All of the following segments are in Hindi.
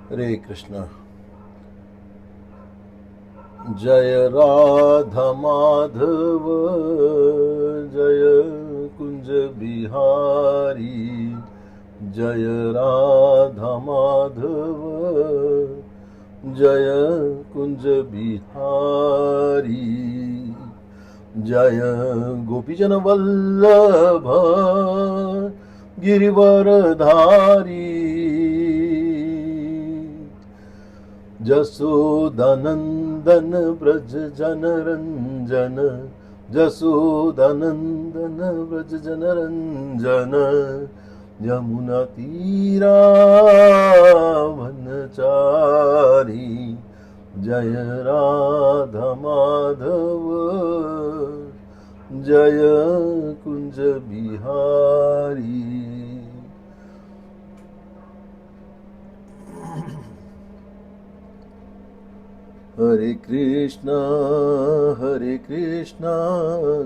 हरे कृष्णा। जय राधा माधव जय कुंज बिहारी, जय राधा माधव जय कुंज बिहारी, जय गोपीजन वल्लभ गिरिवरधारी, जसोदानंदन ब्रज जनरंजन, जसोदानंदन ब्रज जनरंजन, यमुना तीरा वनचारी, जय राधा माधव जय कुंज बिहारी। हरे कृष्णा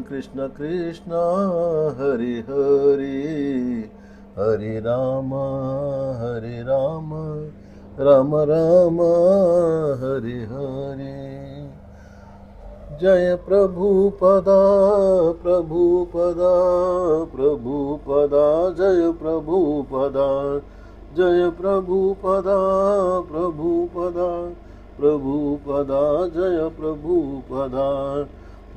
कृष्ण कृष्ण हरे हरे, हरे राम राम राम हरे हरे। जय प्रभुपदा प्रभुपदा प्रभुपदा, जय प्रभुपदा जय प्रभुपदा प्रभुपदा प्रभुपदा, जय प्रभुपदा,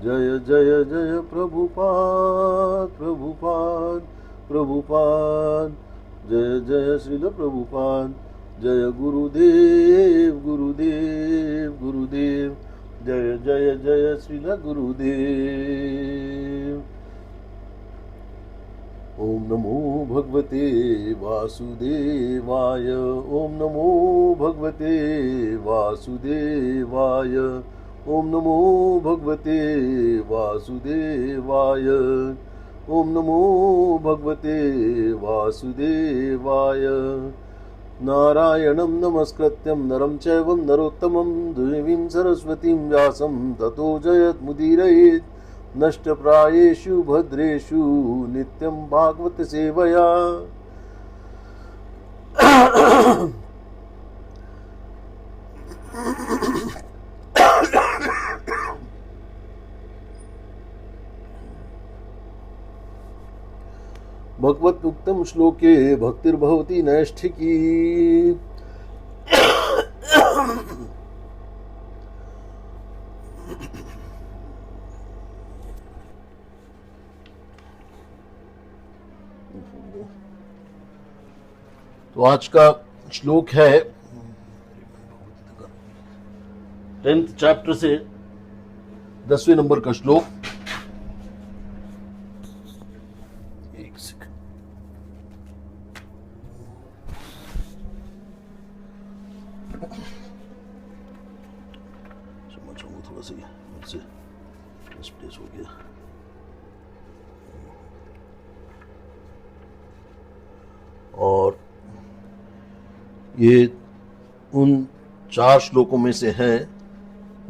जय जय जय प्रभुपाद प्रभुपाद प्रभुपाद, जय जय श्रील प्रभुपाद, जय गुरुदेव गुरुदेव गुरुदेव, जय जय जय श्रील गुरुदेव। ओम नमो भगवते वासुदेवाय, ओम नमो भगवते वासुदेवाय, ओम नमो भगवते वासुदेवाय, ओम नमो भगवते वासुदेवाय। नारायणं नमस्कृत्यं नरं चैव नरोत्तमं, देवीं सरस्वतीं व्यासं ततो जयमुदीरयेत्। नष्टप्रायेषु भद्रेषु नित्यं भागवत सेवया। भगवदुक्तं श्लोके भक्तिर्भवति नैष्ठिकी। तो आज का श्लोक है 10th चैप्टर से 10वें नंबर का श्लोक। एक सेकंड, समझ रहा हूँ थोड़ा सा मुझसे मिसप्लेस हो गया। और ये उन 4 श्लोकों में से है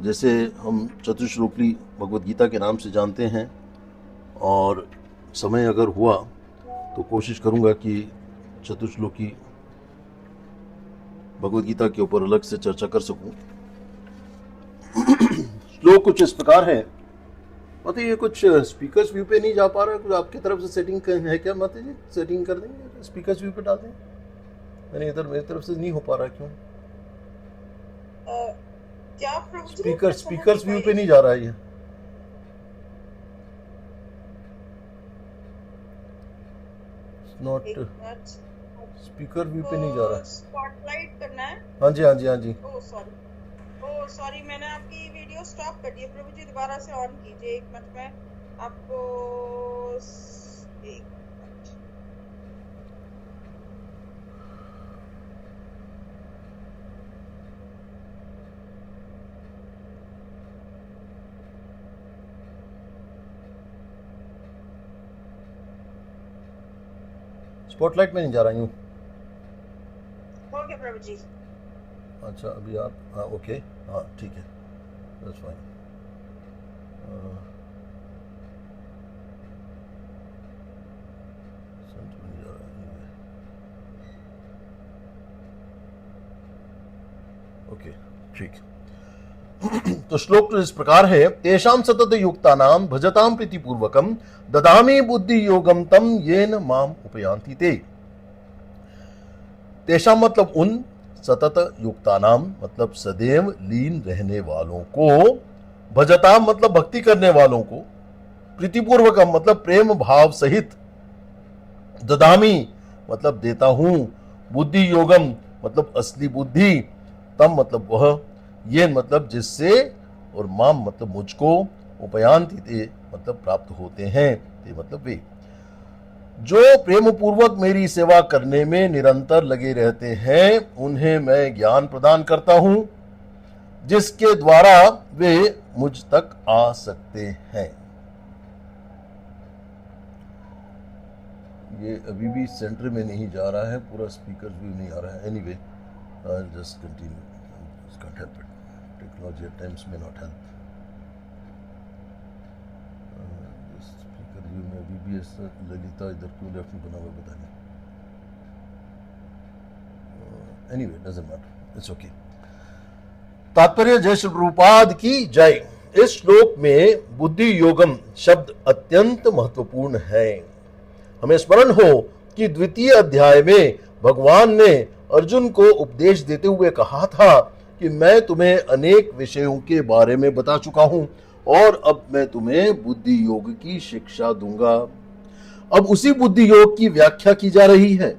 जैसे हम चतुश्लोकी भगवद गीता के नाम से जानते हैं। और समय अगर हुआ तो कोशिश करूंगा कि चतुश्लोकी भगवद गीता के ऊपर अलग से चर्चा कर सकूं। श्लोक कुछ इस प्रकार है। माता ये कुछ स्पीकर्स व्यू पे नहीं जा पा रहा है, कुछ आपकी तरफ से सेटिंग है क्या माता जी? सेटिंग कर देंगे, स्पीकर्स व्यू पे डाल दें। मैंने इधर मेरी तरफ से नहीं हो पा रहा है, क्यों? क्या स्पीकर्स व्यू पे नहीं जा रहा है ये। नॉट स्पीकर व्यू पे नहीं जा रहा। स्पॉटलाइट करना है। हाँ जी हाँ जी हाँ जी। ओह सॉरी मैंने आपकी वीडियो स्टॉप कर दी। प्रभु जी दोबारा से ऑन कीजिए, 1 मिनट में आपको। एक स्पॉटलाइट में नहीं जा रहा यूँ। हो गया प्रभु जी। अच्छा अभी आप, हाँ ओके, हाँ ठीक है, दैट्स फाइन। ओके, ठीक। तो श्लोक इस प्रकार है, तेषां सतत युक्तानां भजतां प्रीतिपूर्वकं ददामि बुद्धि योगम तम येन माम उपयान्ति ते। तेषां मतलब उन, सतत युक्तानां मतलब सदैव लीन रहने वालों को, भजतां मतलब भक्ति करने वालों को, प्रीतिपूर्वकम मतलब प्रेम भाव सहित, ददामी मतलब देता हूं, बुद्धि योगम मतलब असली बुद्धि, तम मतलब वह, ये मतलब जिससे, और माम मतलब मुझको, उपयांति ते मतलब प्राप्त होते हैं, ते मतलब वे जो प्रेम पूर्वक मेरी सेवा करने में निरंतर लगे रहते हैं, उन्हें मैं ज्ञान प्रदान करता हूं, जिसके द्वारा वे मुझ तक आ सकते हैं। ये अभी भी सेंटर में नहीं जा रहा है, पूरा स्पीकर व्यू नहीं आ रहा है। Anyway, just continue, can't help it, technology at times may not help. Speaker view में अभी भी ऐसा ललिता इधर क्यों लेफ्ट में बना हुआ पता नहीं। Anyway, doesn't matter, it's okay. तात्पर्य जय श्री प्रभुपाद की जय। इस श्लोक में बुद्धि योगम शब्द अत्यंत महत्वपूर्ण है। हमें स्मरण हो कि द्वितीय अध्याय में भगवान ने अर्जुन को उपदेश देते हुए कहा था कि मैं तुम्हें अनेक विषयों के बारे में बता चुका हूं और अब मैं तुम्हें बुद्धि योग की शिक्षा दूंगा। अब उसी बुद्धि योग की व्याख्या की जा रही है।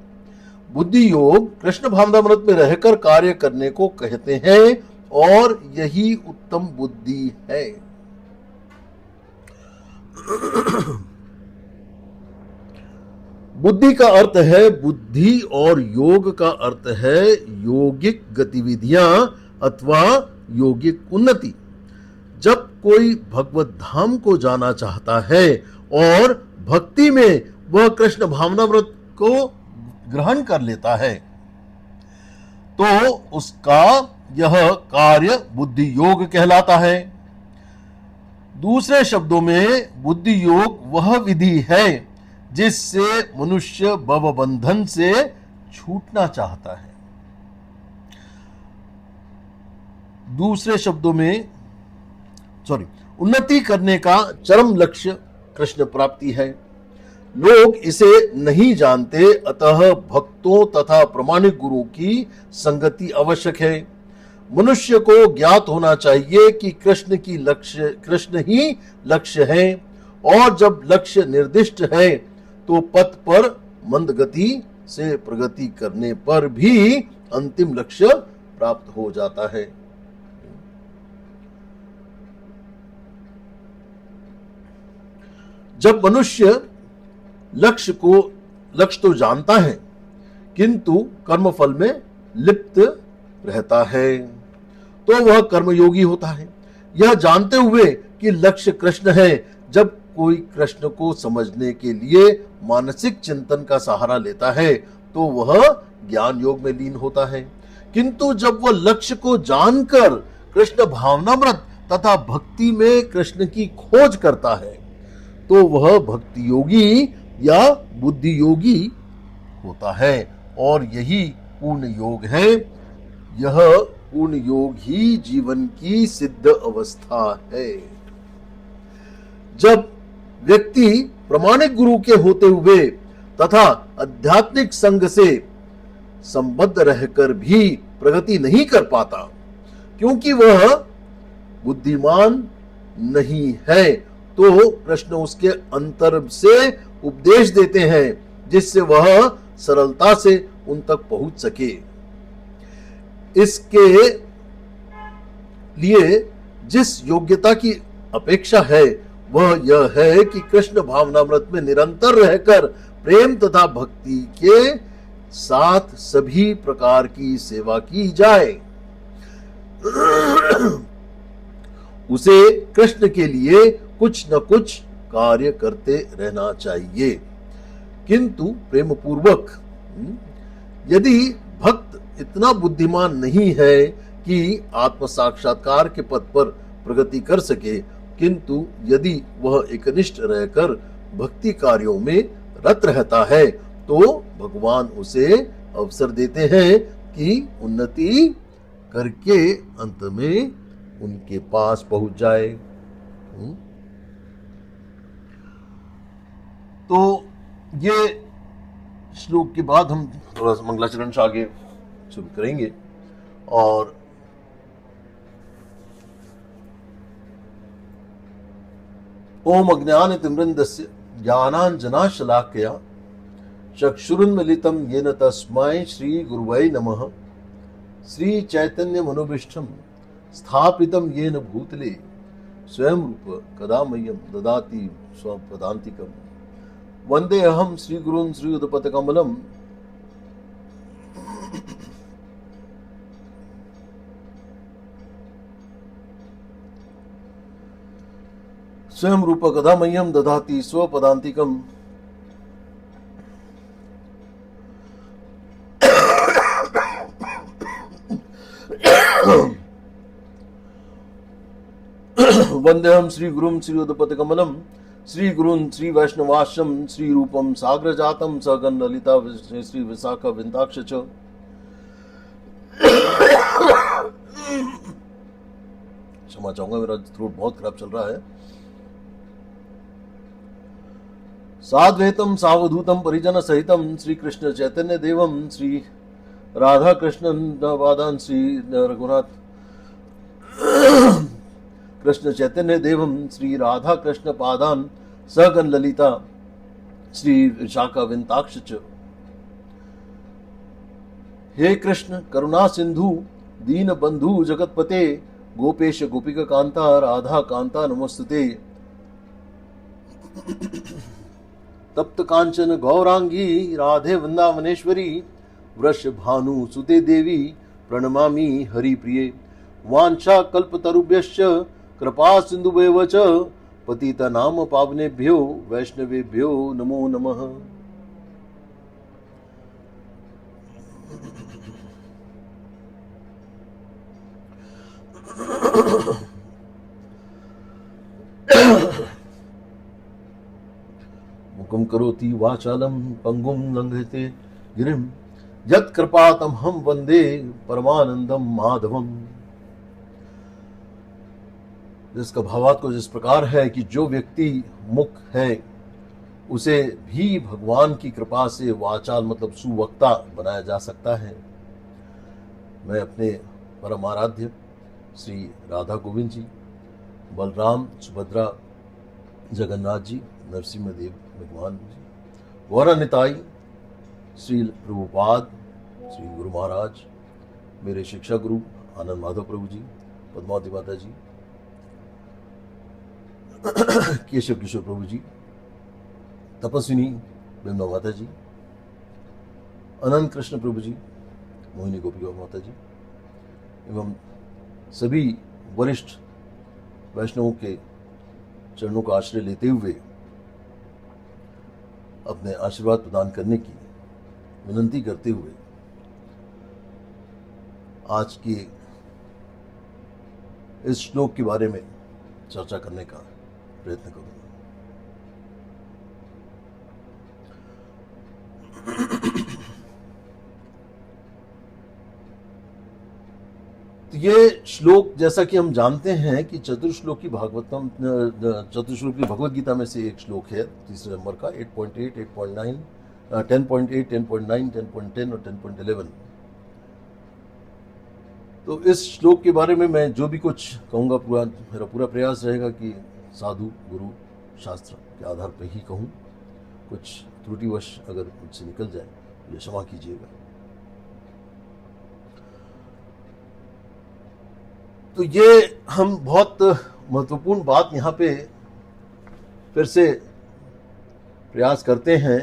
बुद्धि योग कृष्ण भावनामृत में रहकर कार्य करने को कहते हैं और यही उत्तम बुद्धि है। बुद्धि का अर्थ है बुद्धि और योग का अर्थ है योगिक गतिविधियां अथवा योगिक उन्नति। जब कोई भगवत धाम को जाना चाहता है और भक्ति में वह कृष्ण भावनामृत को ग्रहण कर लेता है तो उसका यह कार्य बुद्धि योग कहलाता है। दूसरे शब्दों में बुद्धि योग वह विधि है जिससे मनुष्य भवबंधन से छूटना चाहता है। दूसरे शब्दों में उन्नति करने का चरम लक्ष्य कृष्ण प्राप्ति है। लोग इसे नहीं जानते, अतः भक्तों तथा प्रमाणिक गुरु की संगति आवश्यक है। मनुष्य को ज्ञात होना चाहिए कि कृष्ण ही लक्ष्य है और जब लक्ष्य निर्दिष्ट है तो पथ पर मंद गति से प्रगति करने पर भी अंतिम लक्ष्य प्राप्त हो जाता है। जब मनुष्य लक्ष्य तो जानता है किंतु कर्मफल में लिप्त रहता है तो वह कर्मयोगी होता है। यह जानते हुए कि लक्ष्य कृष्ण है, जब कोई कृष्ण को समझने के लिए मानसिक चिंतन का सहारा लेता है तो वह ज्ञान योग में लीन होता है। किंतु जब वह लक्ष्य को जानकर कृष्ण भावनामृत तथा भक्ति में कृष्ण की खोज करता है तो वह भक्ति योगी या बुद्धि योगी होता है और यही पूर्ण योग है। यह पूर्ण योग ही जीवन की सिद्ध अवस्था है। जब व्यक्ति प्रमाणिक गुरु के होते हुए तथा आध्यात्मिक संघ से संबद्ध रहकर भी प्रगति नहीं कर पाता क्योंकि वह बुद्धिमान नहीं है तो कृष्ण उसके अंतर से उपदेश देते हैं जिससे वह सरलता से उन तक पहुंच सके। इसके लिए जिस योग्यता की अपेक्षा है वह यह है कि कृष्ण भावनामृत में निरंतर रहकर प्रेम तथा भक्ति के साथ सभी प्रकार की सेवा की जाए। उसे कृष्ण के लिए कुछ न कुछ कार्य करते रहना चाहिए किंतु प्रेम पूर्वक। यदि भक्त इतना बुद्धिमान नहीं है कि आत्म साक्षात्कार के पथ पर प्रगति कर सके, किंतु यदि वह एकनिष्ठ रहकर भक्ति कार्यों में रत रहता है तो भगवान उसे अवसर देते हैं कि उन्नति करके अंत में उनके पास पहुंच जाए। तो ये श्लोक के बाद हम थोड़ा सा मंगलाचरण से आगे शुरू करेंगे। और ओम अज्ञानतिमिरन्धस्य ज्ञानाञ्जनशलाकया चक्षुरुन्मीलितं येन तस्मै श्री गुरुवै नमः। श्री चैतन्य मनोभीष्टं स्थापितं येन भूतले स्वयं रूप कदा मह्यं ददाति स्वपदान्तिकम्। वंदे अहम श्री गुरुन् श्रीयुतपथकमलम्। स्वयं रूप कदा मह्यं ददाति स्वपदान्तिकम्। वंदेहम श्री गुरुं श्रीयुतपथकमलम्। श्री गुरुन् श्री वैष्णवाश्रम श्री रूपम साग्र जातम सगन ललिता श्री विशाखा विंताक्ष च। क्षमा चाहूंगा, मेरा थ्रोट बहुत खराब चल रहा है। साद्वैतम सावधूतम परिजन सहितम श्री कृष्ण चैतन्य देवम श्री राधा कृष्णन पादान श्री रघुनाथ कृष्ण चैतन्य देवम श्री राधा कृष्ण पादान सगन ललिता श्री विशाखा विंताक्ष च। हे कृष्ण करुणा सिंधु दीन बंधु जगतपते गोपेश गोपिका कांता राधा कांता नमोस्तुते। तप्त कांचन गौरांगी राधे वृंदावनेश्वरी वृष भानु सुते देवी प्रणमामि हरिप्रिये। वांछा कल्पतरुभ्यश्च कृपा सिंधुभ्येव च पतितनाम पावनेभ्यो वैष्णवेभ्यो नमो नमः। मुखं करोति वाचालं पंगुं लंघयते गिरिं यत्कृपातमहं वन्दे परमानंदं माधवम्। जिसका भावार्थ कुछ इस प्रकार है कि जो व्यक्ति मुख है उसे भी भगवान की कृपा से वाचाल मतलब सुवक्ता बनाया जा सकता है। मैं अपने परम आराध्य श्री राधा गोविंद जी, बलराम, सुभद्रा, जगन्नाथ जी, नरसिंह देव भगवान जी, गौरानिताई, श्री प्रभुपाद, श्री गुरु महाराज, मेरे शिक्षा गुरु आनंद माधव प्रभु जी, पद्मावती माता जी, केशव किशोर प्रभु जी, तपस्विनी बिमला माता जी, अनंत कृष्ण प्रभु जी, मोहिनी गोपी माता जी एवं सभी वरिष्ठ वैष्णवों के चरणों का आश्रय लेते हुए अपने आशीर्वाद प्रदान करने की विनंती करते हुए आज के इस श्लोक के बारे में चर्चा करने का प्रयत्न करूंगा। तो ये श्लोक जैसा कि हम जानते हैं कि चतुर्श्लोकी भागवतम चतुर्श्लोकी भगवत गीता में से एक श्लोक है, तीसरे नंबर का 8.8, 8.9, 10.8, 10.9, 10.10 और 10.11। तो इस श्लोक के बारे में मैं जो भी कुछ कहूँगा मेरा पूरा प्रयास रहेगा कि साधु गुरु शास्त्र के आधार पर ही कहूँ। कुछ त्रुटिवश अगर मुझसे निकल जाए तो क्षमा कीजिएगा। तो ये हम बहुत महत्वपूर्ण बात यहाँ पे फिर से प्रयास करते हैं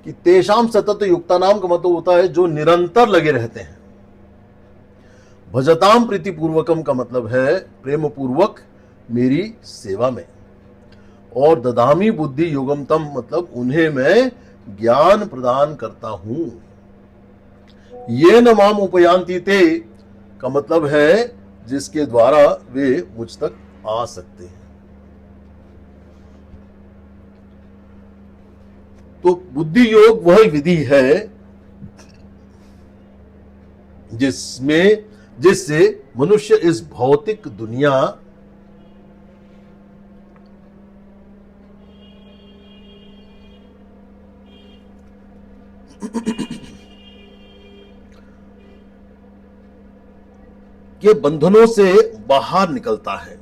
कि तेषाम सतत युक्ता नाम का मतलब होता है जो निरंतर लगे रहते हैं। भजताम प्रीति पूर्वकम का मतलब है प्रेम पूर्वक मेरी सेवा में, और ददामी बुद्धि योगम तम मतलब उन्हें मैं ज्ञान प्रदान करता हूं। ये न माम उपयांति ते का मतलब है जिसके द्वारा वे मुझ तक आ सकते हैं। तो बुद्धि योग वह विधि है जिसमें जिससे मनुष्य इस भौतिक दुनिया के बंधनों से बाहर निकलता है।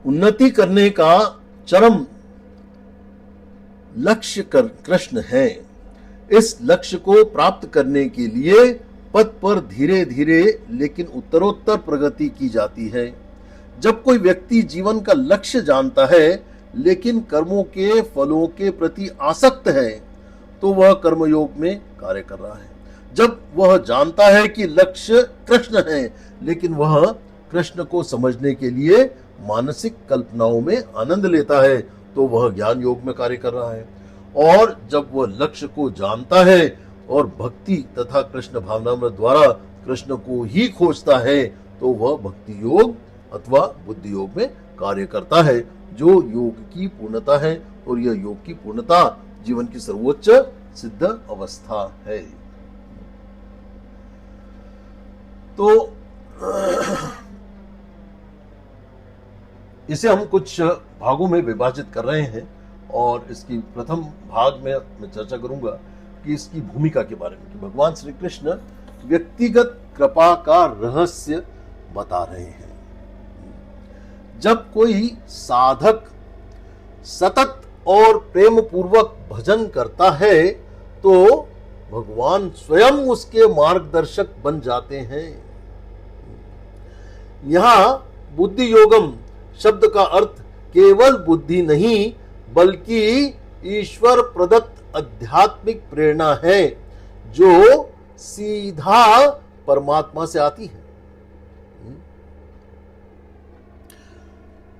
उन्नति करने का चरम लक्ष्य कृष्ण है। इस लक्ष्य को प्राप्त करने के लिए पथ पर धीरे धीरे लेकिन उत्तरोत्तर प्रगति की जाती है। जब कोई व्यक्ति जीवन का लक्ष्य जानता है लेकिन कर्मों के फलों के प्रति आसक्त है तो वह कर्मयोग में कार्य कर रहा है। जब वह जानता है कि लक्ष्य कृष्ण है लेकिन वह कृष्ण को समझने के लिए मानसिक कल्पनाओं में आनंद लेता है तो वह ज्ञान योग में कार्य कर रहा है। और जब वह लक्ष्य को जानता है और भक्ति तथा कृष्ण भावनामृत द्वारा कृष्ण को ही खोजता है तो वह भक्ति योग अथवा बुद्धि योग में कार्य करता है, जो योग की पूर्णता है। और यह योग की पूर्णता जीवन की सर्वोच्च सिद्ध अवस्था है। तो इसे हम कुछ भागों में विभाजित कर रहे हैं और इसकी प्रथम भाग में मैं चर्चा करूंगा कि इसकी भूमिका के बारे में, कि भगवान श्री कृष्ण व्यक्तिगत कृपा का रहस्य बता रहे हैं। जब कोई साधक सतत और प्रेम पूर्वक भजन करता है तो भगवान स्वयं उसके मार्गदर्शक बन जाते हैं। यहां बुद्धि योगम शब्द का अर्थ केवल बुद्धि नहीं बल्कि ईश्वर प्रदत्त आध्यात्मिक प्रेरणा है जो सीधा परमात्मा से आती है।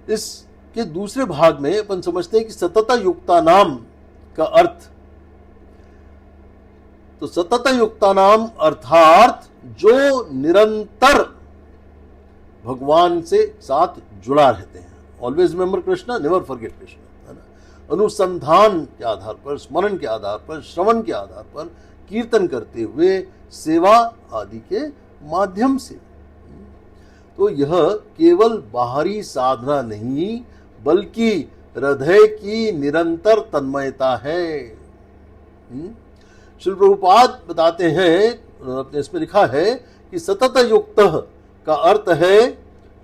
इसके दूसरे भाग में अपन समझते हैं कि सतत युक्ता नाम का अर्थ, तो सतत युक्ता नाम अर्थात जो निरंतर भगवान से साथ जुड़ा रहते हैं। Always remember Krishna, never forget Krishna, है ना। अनुसंधान के आधार पर, स्मरण के आधार पर, श्रवण के आधार पर, कीर्तन करते हुए, सेवा आदि के माध्यम से। तो यह केवल बाहरी साधना नहीं बल्कि हृदय की निरंतर तन्मयता है। श्री प्रभुपाद बताते हैं, अपने इसमें लिखा है कि सतत युक्त का अर्थ है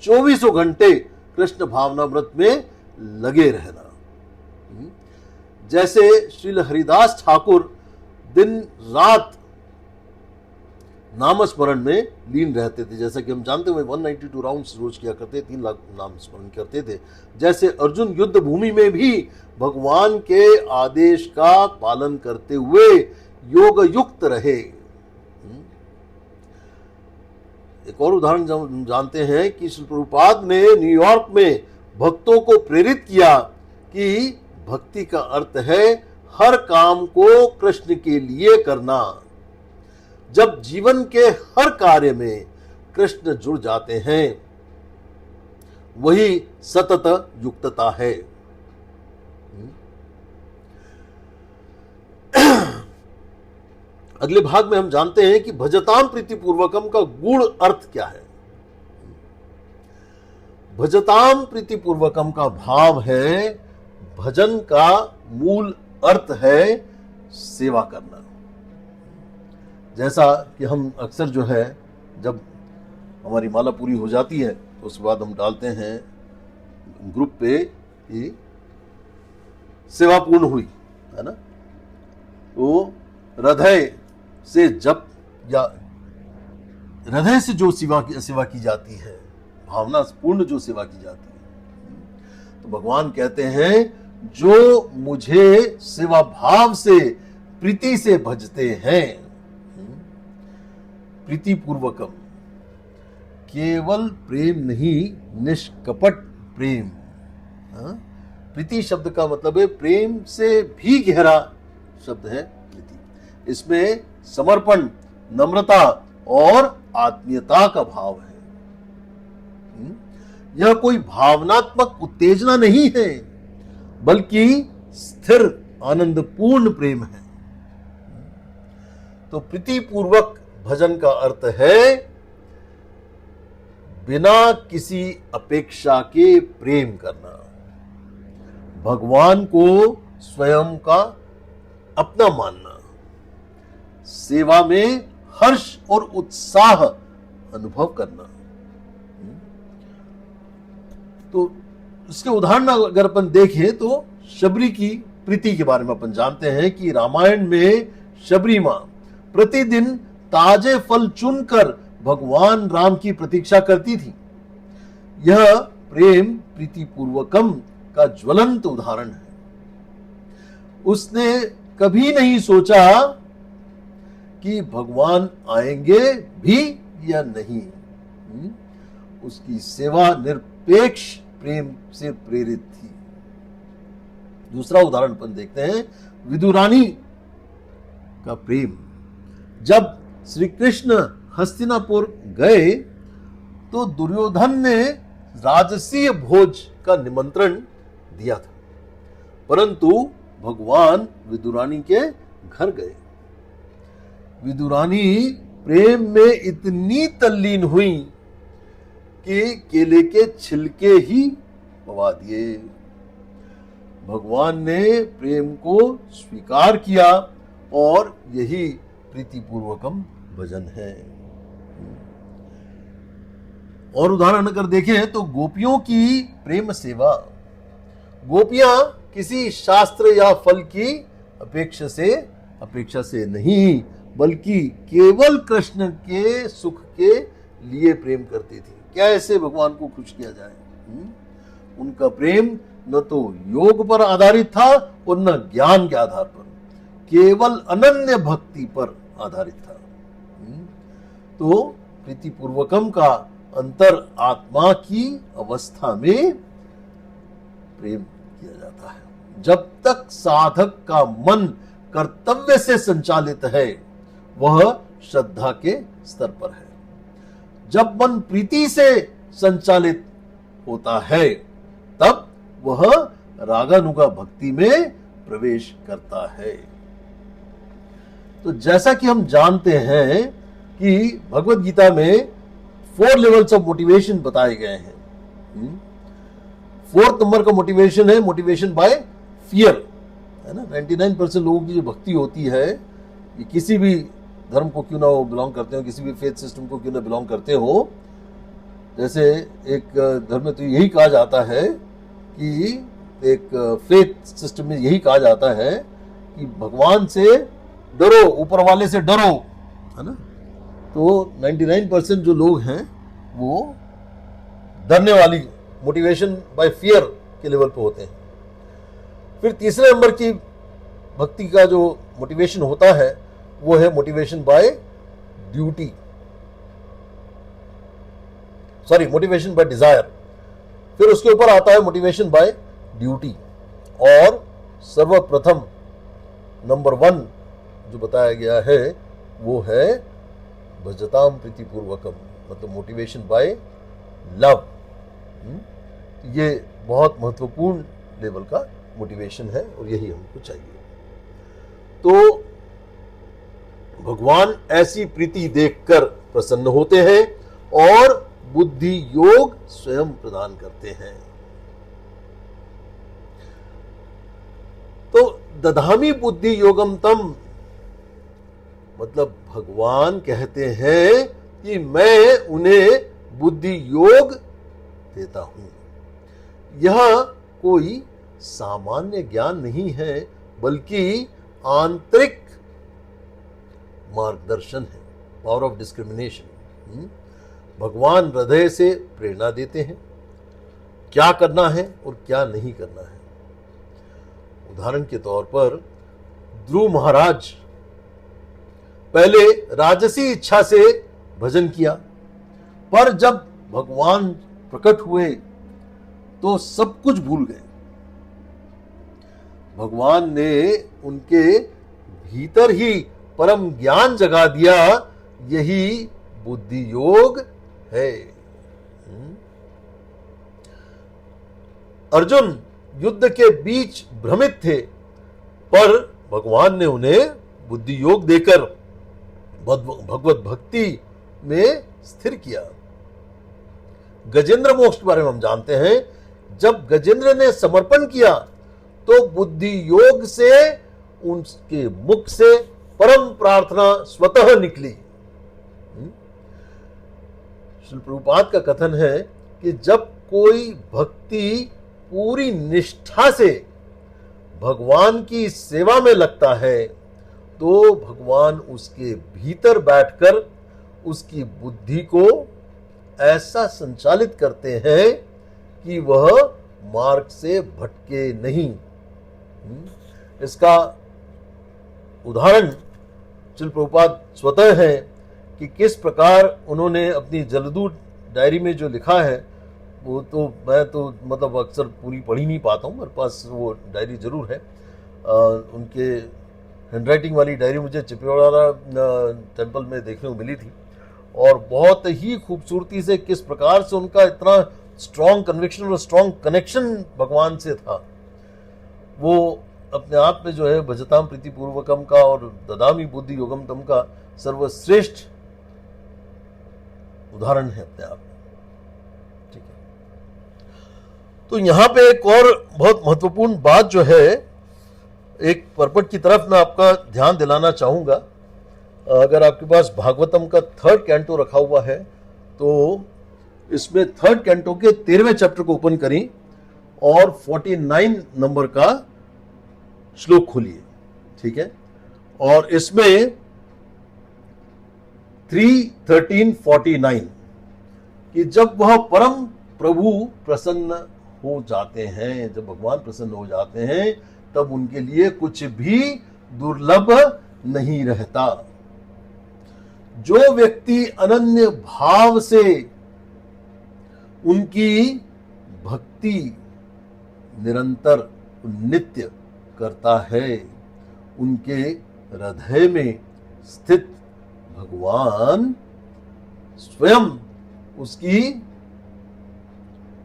24 घंटे कृष्ण भावनामृत में लगे रहना। जैसे श्रील हरिदास ठाकुर दिन रात नाम स्मरण में लीन रहते थे, जैसा कि हम जानते हुए 192 राउंड्स रोज किया करते, 3 लाख नाम स्मरण करते थे। जैसे अर्जुन युद्ध भूमि में भी भगवान के आदेश का पालन करते हुए योग युक्त रहे। एक और उदाहरण जानते हैं कि श्री प्रभुपाद ने न्यूयॉर्क में भक्तों को प्रेरित किया कि भक्ति का अर्थ है हर काम को कृष्ण के लिए करना। जब जीवन के हर कार्य में कृष्ण जुड़ जाते हैं वही सतत युक्तता है। अगले भाग में हम जानते हैं कि भजताम प्रीतिपूर्वकम का गूढ़ अर्थ क्या है। भजताम प्रीतिपूर्वकम का भाव है, भजन का मूल अर्थ है सेवा करना। जैसा कि हम अक्सर जो है जब हमारी माला पूरी हो जाती है तो उसके बाद हम डालते हैं ग्रुप पे कि सेवा पूर्ण हुई, है ना। तो हृदय से जब या हृदय से जो सेवा की जाती है, भावना पूर्ण जो सेवा की जाती है, तो भगवान कहते हैं जो मुझे सेवा भाव से प्रीति से भजते हैं, प्रीति पूर्वकम, केवल प्रेम नहीं निष्कपट प्रेम। प्रीति शब्द का मतलब है प्रेम से भी गहरा शब्द है प्रीति। इसमें समर्पण, नम्रता और आत्मीयता का भाव है। यह कोई भावनात्मक उत्तेजना नहीं है बल्कि स्थिर आनंदपूर्ण प्रेम है। तो प्रीतिपूर्वक भजन का अर्थ है बिना किसी अपेक्षा के प्रेम करना, भगवान को स्वयं का अपना मानना, सेवा में हर्ष और उत्साह अनुभव करना। तो इसके उदाहरण अगर अपन देखें तो शबरी की प्रीति के बारे में अपन जानते हैं कि रामायण में शबरी मां प्रतिदिन ताजे फल चुनकर भगवान राम की प्रतीक्षा करती थी। यह प्रेम प्रीति पूर्वकम का ज्वलंत उदाहरण है। उसने कभी नहीं सोचा कि भगवान आएंगे भी या नहीं। उसकी सेवा निरपेक्ष प्रेम से प्रेरित थी। दूसरा उदाहरण अपन देखते हैं विदुरानी का प्रेम। जब श्री कृष्ण हस्तिनापुर गए तो दुर्योधन ने राजसीय भोज का निमंत्रण दिया था, परंतु भगवान विदुरानी के घर गए। विदुरानी प्रेम में इतनी तल्लीन हुई कि केले के छिलके ही पवा दिए। भगवान ने प्रेम को स्वीकार किया और यही प्रीतिपूर्वकम भजन है। और उदाहरण अगर देखें तो गोपियों की प्रेम सेवा। गोपियां किसी शास्त्र या फल की अपेक्षा से नहीं, बल्कि केवल कृष्ण के सुख के लिए प्रेम करती थी। क्या ऐसे भगवान को खुश किया जाए? उनका प्रेम न तो योग पर आधारित था और न ज्ञान के आधार पर, केवल अनन्य भक्ति पर आधारित था। तो प्रीतिपूर्वकम का अंतर आत्मा की अवस्था में प्रेम किया जाता है। जब तक साधक का मन कर्तव्य से संचालित है, वह श्रद्धा के स्तर पर है। जब मन प्रीति से संचालित होता है, तब वह रागानुगा भक्ति में प्रवेश करता है। तो जैसा कि हम जानते हैं कि भगवत गीता में 4 लेवल्स ऑफ मोटिवेशन बताए गए हैं। 4th नंबर का मोटिवेशन है मोटिवेशन बाय फियर, है ना। 99% लोगों की जो भक्ति होती है, ये किसी भी धर्म को क्यों ना वो बिलोंग करते हो, किसी भी फेथ सिस्टम को क्यों ना बिलोंग करते हो। जैसे एक धर्म में तो यही कहा जाता है कि एक फेथ सिस्टम में यही कहा जाता है कि भगवान से डरो, ऊपर वाले से डरो, है ना। तो 99% जो लोग हैं वो डरने वाली मोटिवेशन बाय फियर के लेवल पे होते हैं। फिर तीसरे नंबर की भक्ति का जो मोटिवेशन होता है वो है motivation by duty, motivation by desire. फिर उसके ऊपर आता है मोटिवेशन बाय ड्यूटी। और सर्वप्रथम नंबर 1 जो बताया गया है वो है भजताम प्रीतिपूर्वकम, मतलब मोटिवेशन बाय लव। ये बहुत महत्वपूर्ण लेवल का मोटिवेशन है और यही हमको चाहिए। तो भगवान ऐसी प्रीति देखकर प्रसन्न होते हैं और बुद्धि योग स्वयं प्रदान करते हैं। तो दधामी बुद्धि योगम तम, मतलब भगवान कहते हैं कि मैं उन्हें बुद्धि योग देता हूं। यह कोई सामान्य ज्ञान नहीं है, बल्कि आंतरिक मार्गदर्शन है, पावर ऑफ डिस्क्रिमिनेशन। भगवान हृदय से प्रेरणा देते हैं क्या करना है और क्या नहीं करना है। उदाहरण के तौर पर ध्रुव महाराज पहले राजसी इच्छा से भजन किया, पर जब भगवान प्रकट हुए तो सब कुछ भूल गए। भगवान ने उनके भीतर ही परम ज्ञान जगा दिया, यही बुद्धि योग है। अर्जुन युद्ध के बीच भ्रमित थे, पर भगवान ने उन्हें बुद्धि योग देकर भगवत भक्ति में स्थिर किया। गजेंद्र मोक्ष के बारे में हम जानते हैं। जब गजेंद्र ने समर्पण किया तो बुद्धि योग से उनके मुख से परम प्रार्थना स्वतः निकली। श्री प्रभुपाद का कथन है कि जब कोई भक्ति पूरी निष्ठा से भगवान की सेवा में लगता है तो भगवान उसके भीतर बैठकर उसकी बुद्धि को ऐसा संचालित करते हैं कि वह मार्ग से भटके नहीं। इसका उदाहरण श्री प्रभुपाद स्वतः है कि किस प्रकार उन्होंने अपनी जलदूत डायरी में जो लिखा है, वो तो मैं तो मतलब अक्सर पूरी पढ़ ही नहीं पाता हूँ, मेरे पास वो डायरी जरूर है। उनके हैंडराइटिंग वाली डायरी मुझे चिपवाड़ा टेम्पल में देखने को मिली थी और बहुत ही खूबसूरती से किस प्रकार से उनका इतना स्ट्रॉन्ग कन्विक्शन और स्ट्रॉन्ग कनेक्शन भगवान से था, वो अपने आप में जो है भजताम प्रीति पूर्वकम का और ददामी बुद्धि योगम तम का सर्वश्रेष्ठ उदाहरण है अपने आप में। ठीक है, तो यहां पे एक और बहुत महत्वपूर्ण बात जो है, एक पर्पट की तरफ मैं आपका ध्यान दिलाना चाहूंगा। अगर आपके पास भागवतम का 3rd कैंटो रखा हुआ है तो इसमें 3rd कैंटो के 13वें चैप्टर को ओपन करें और 49 नंबर का श्लोक खोलिए। ठीक है, और इसमें 3:13-49 कि जब वह परम प्रभु प्रसन्न हो जाते हैं, जब भगवान प्रसन्न हो जाते हैं तब उनके लिए कुछ भी दुर्लभ नहीं रहता। जो व्यक्ति अनन्य भाव से उनकी भक्ति निरंतर नित्य करता है, उनके हृदय में स्थित भगवान स्वयं उसकी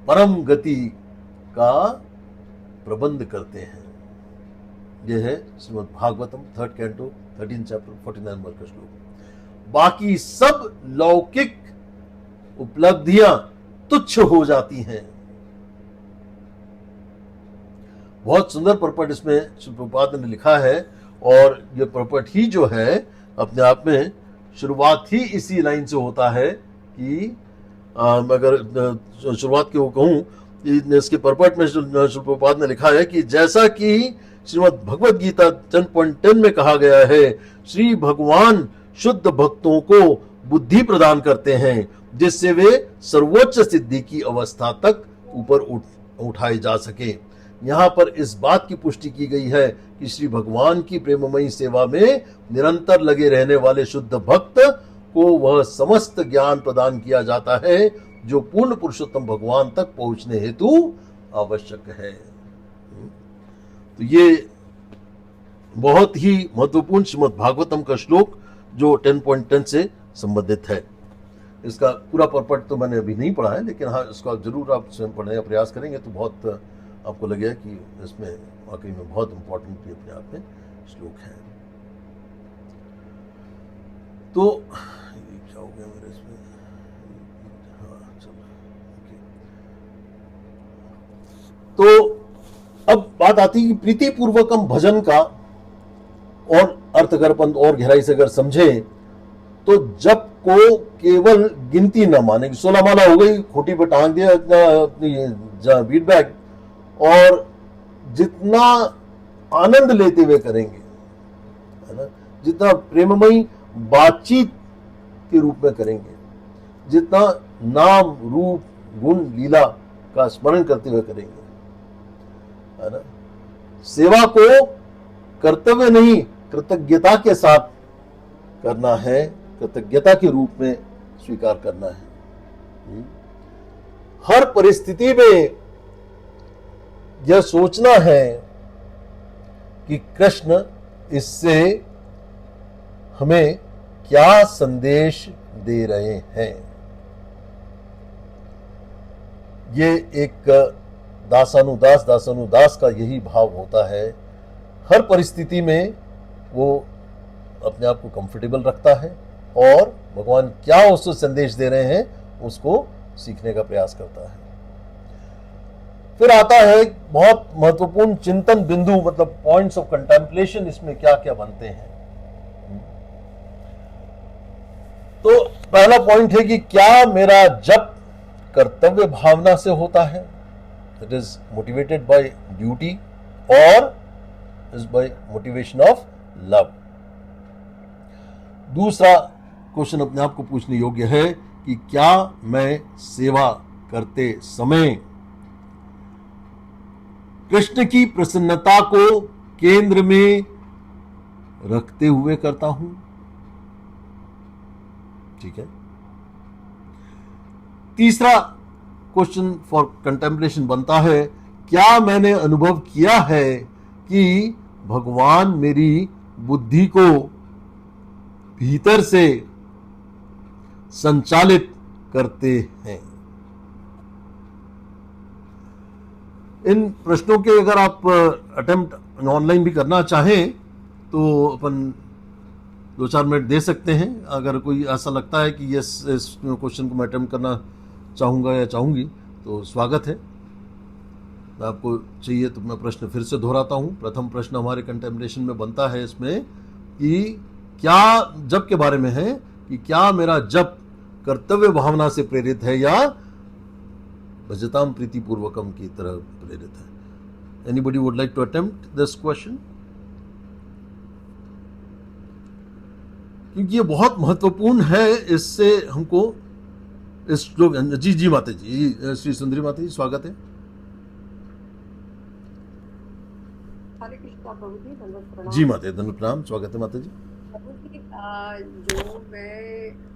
परम गति का प्रबंध करते हैं। यह है Shrimad Bhagavatam 3rd canto 13 chapter 49 number का श्लोक। बाकी सब लौकिक उपलब्धियां तुच्छ हो जाती हैं। बहुत सुंदर पर्पट इसमें श्री प्रभुपाद ने लिखा है और यह पर्पट ही जो है अपने आप में शुरुआत ही इसी लाइन से होता है कि अगर शुरुआत की वो कहूं, इसके पर्पट में श्री प्रभुपाद ने लिखा है कि जैसा कि श्रीमद् भगवद गीता 10.10 में कहा गया है, श्री भगवान शुद्ध भक्तों को बुद्धि प्रदान करते हैं जिससे वे सर्वोच्च सिद्धि की अवस्था तक ऊपर उठाए जा सके। यहाँ पर इस बात की पुष्टि की गई है कि श्री भगवान की प्रेममयी सेवा में निरंतर लगे रहने वाले शुद्ध भक्त को वह समस्त ज्ञान प्रदान किया जाता है जो पूर्ण पुरुषोत्तम भगवान तक पहुंचने हेतु आवश्यक है। तो ये बहुत ही महत्वपूर्ण श्रीमद् भागवतम का श्लोक जो 10.10 से संबंधित है। इसका पूरा पर्पट तो मैंने अभी नहीं पढ़ा है, लेकिन हाँ इसको जरूर आप स्वयं पढ़ने का प्रयास करेंगे तो बहुत आपको लगेगा कि इसमें वाकई में बहुत इंपॉर्टेंट भी अपने आप में श्लोक है। तो क्या हो गया मेरे इसमें, हाँ चलो तो अब बात आती है कि प्रीति पूर्वकम भजन का और अर्थ अगर अपन और गहराई से अगर समझे तो जब को केवल गिनती न माने, 16 माला हो गई, खोटी पर टांग दिया अपनी बीट बैग, और जितना आनंद लेते हुए करेंगे, है ना, जितना प्रेममयी बातचीत के रूप में करेंगे, जितना नाम रूप गुण लीला का स्मरण करते हुए करेंगे, है ना, सेवा को कर्तव्य नहीं कृतज्ञता के साथ करना है, कृतज्ञता के रूप में स्वीकार करना है। हर परिस्थिति में यह सोचना है कि कृष्ण इससे हमें क्या संदेश दे रहे हैं। ये एक दासानुदास का यही भाव होता है। हर परिस्थिति में वो अपने आप को कंफर्टेबल रखता है और भगवान क्या उसको संदेश दे रहे हैं उसको सीखने का प्रयास करता है। फिर आता है एक बहुत महत्वपूर्ण चिंतन बिंदु, मतलब पॉइंट्स ऑफ कंटेम्पलेशन, इसमें क्या क्या बनते हैं। तो पहला पॉइंट है कि क्या मेरा जप कर्तव्य भावना से होता है, it is motivated by duty, और is by motivation of love. दूसरा क्वेश्चन अपने आप को पूछने योग्य है कि क्या मैं सेवा करते समय कृष्ण की प्रसन्नता को केंद्र में रखते हुए करता हूं। ठीक है। तीसरा क्वेश्चन फॉर कंटेम्पलेशन बनता है, क्या मैंने अनुभव किया है कि भगवान मेरी बुद्धि को भीतर से संचालित करते हैं। इन प्रश्नों के अगर आप अटेम्प्ट ऑनलाइन भी करना चाहें तो अपन 2-4 मिनट दे सकते हैं। अगर कोई ऐसा लगता है कि यस, इस क्वेश्चन को मैं अटेम्प्ट करना चाहूँगा या चाहूँगी तो स्वागत है। आपको चाहिए तो मैं प्रश्न फिर से दोहराता हूँ। प्रथम प्रश्न हमारे कंटेम्पलेशन में बनता है इसमें कि क्या जप के बारे में है कि क्या मेरा जप कर्तव्य भावना से प्रेरित है या भजताम प्रीति पूर्वकम की तरह प्रेरित है। Anybody would like to attempt this question? क्योंकि ये बहुत महत्वपूर्ण है, इससे हमको इस श्लोक। जी माता जी, श्री सुंदरी माता जी, स्वागत है। हरे कृष्णा प्रभु जी, धन्यवाद प्रणाम। जी माता, धन्यवाद प्रणाम, स्वागत है माता जी। प्रभु जी, जो मैं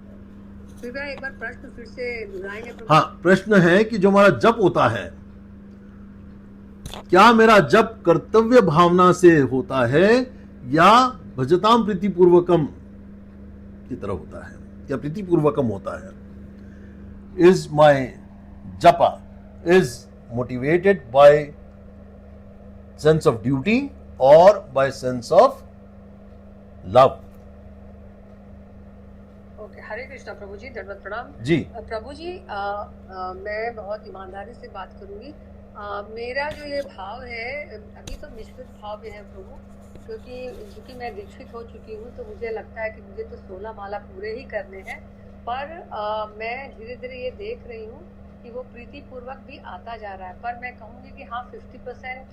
कृपया एक बार प्रश्न फिर से दोहराएंगे प्रभु? हाँ, प्रश्न है कि जो हमारा जप होता है, क्या मेरा जप कर्तव्य भावना से होता है या भजताम प्रीति पूर्वकम की तरह होता है, या प्रीति पूर्वकम होता है। Is my japa is motivated by sense of duty और by sense of love. Okay, Hare Krishna Prabhu ji, धन्यवाद प्रणाम। जी प्रभु जी, मैं बहुत ईमानदारी से बात करूंगी। मेरा जो ये भाव है अभी तो मिश्रित भाव में है प्रभु, क्योंकि मैं दीक्षित हो चुकी हूँ तो मुझे लगता है कि मुझे तो 16 माला पूरे ही करने हैं। पर मैं धीरे धीरे ये देख रही हूँ कि वो प्रीति पूर्वक भी आता जा रहा है। पर मैं कहूँगी कि हाँ, 50%